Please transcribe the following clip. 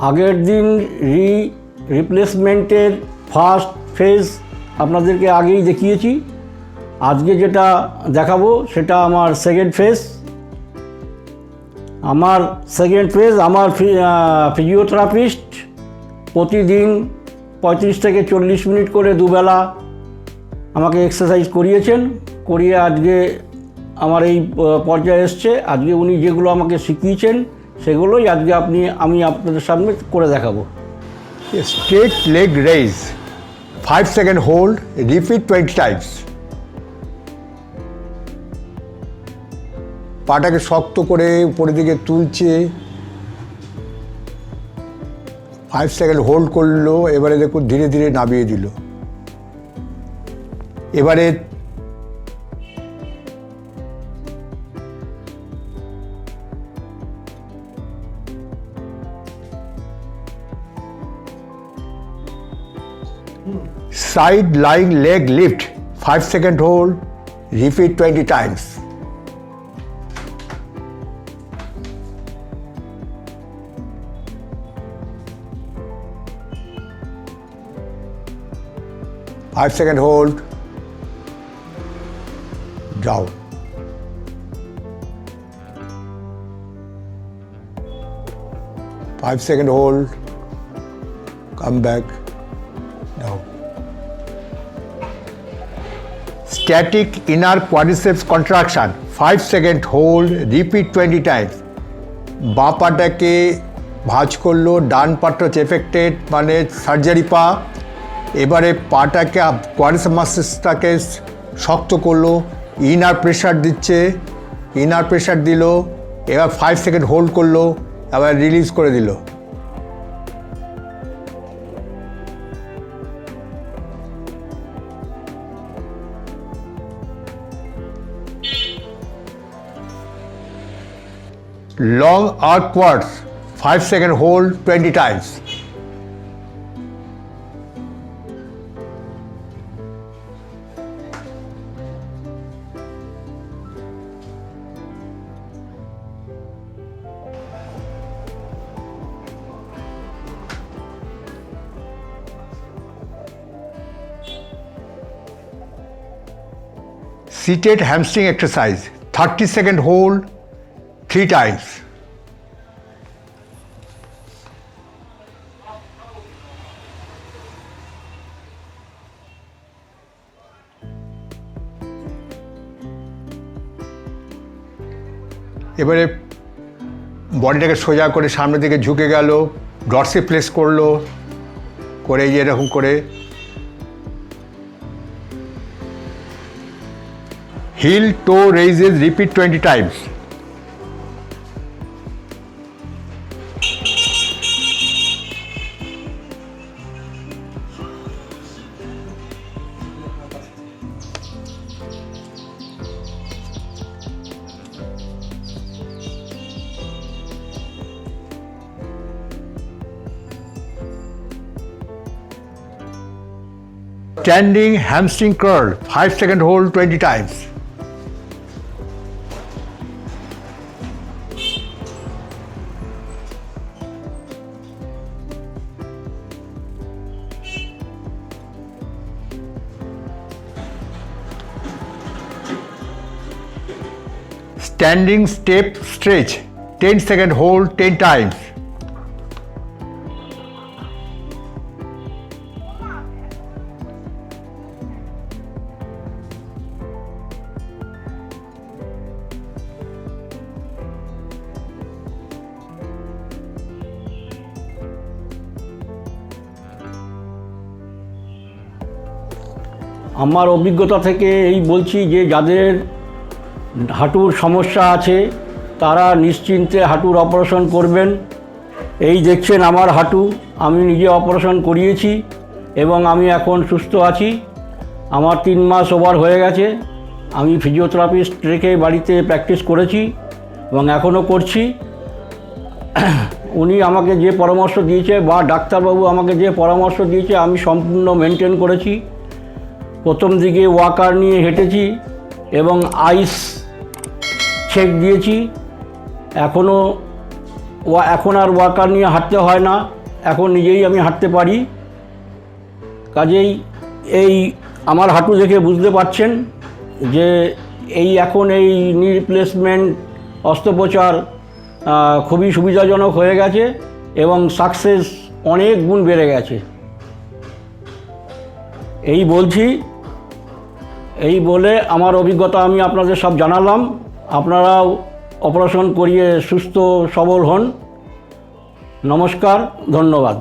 আগের দিন রিপ্লেসমেন্টের first phase আপনাদেরকে আগেই দেখিয়েছি। আজকে যেটা দেখাবো সেটা আমার সেকেন্ড ফেজ। আমার ফিজিওথেরাপিস্ট প্রতিদিন 35 থেকে 40 মিনিট করে দুবেলা আমাকে এক্সারসাইজ করিয়ে আজকে আমার এই পর্যায়ে এসছে। আজকে উনি যেগুলো আমাকে শিখিয়েছেন সেগুলোই আজকে আমি আপনাদের সামনে করে দেখাবো। Straight leg raise 5 second hold, repeat 20 times. পাটাকে শক্ত করে উপরের দিকে তুলছে, 5 সেকেন্ড হোল্ড করলো। এবারে দেখুন ধীরে ধীরে নামিয়ে দিল। এবারে side lying leg lift 5 second hold, repeat 20 Times. Five second hold, down. 5 second hold, come back, down. Static inner quadriceps contraction 5 second hold, repeat 20 times. বাঁ পাটাকে ভাঁজ করলো, ডান পাটা হচ্ছে এফেক্টেড মানে সার্জারি পা। এবারে পাটাকে কোয়াড্রিসেপ মাসেলসটাকে শক্ত করলো, ইনার প্রেশার দিল। এবার 5 সেকেন্ড হোল্ড করলো, আবার রিলিজ করে দিল। Long arc quads 5 second hold, 20 times. Seated hamstring exercise 30 second hold, 3 times. এবারে বডিটাকে সোজা করে সামনের দিকে ঝুঁকে গেল, ডরসি প্লেস করলো, করে এরকম করে heel toe raises, repeat 20 times. Standing hamstring curl 5 second hold, 20 times. Standing step stretch 10 second hold, 10 times. আমার অভিজ্ঞতা থেকে এই বলছি যে যাদের হাঁটুর সমস্যা আছে তারা নিশ্চিন্তে হাঁটুর অপারেশন করবেন। এই দেখছেন আমার হাঁটু, আমি নিজে অপারেশন করিয়েছি এবং আমি এখন সুস্থ আছি। আমার 3 মাস ওভার হয়ে গেছে। আমি ফিজিওথেরাপিস্ট রেখে বাড়িতে প্র্যাকটিস করেছি এবং এখনও করছি। উনি আমাকে যে পরামর্শ দিয়েছে বা ডাক্তারবাবু আমাকে যে পরামর্শ দিয়েছে আমি সম্পূর্ণ মেনটেন করেছি। প্রথম দিকে ওয়াকার নিয়ে হেঁটেছি এবং আইস চেক দিয়েছি। এখন আর ওয়াকার নিয়ে হাঁটতে হয় না। এখন নিজেই আমি হাঁটতে পারি। কাজেই এই আমার হাঁটু দেখে বুঝতে পারছেন যে এখন এই নি রিপ্লেসমেন্ট অস্ত্রোপচার খুবই সুবিধাজনক হয়ে গেছে এবং সাকসেস অনেক গুণ বেড়ে গেছে। এই বলে আমার অভিজ্ঞতা আমি আপনাদের সব জানালাম। আপনারাও অপারেশন করিয়ে সুস্থ সবল হন। নমস্কার, ধন্যবাদ।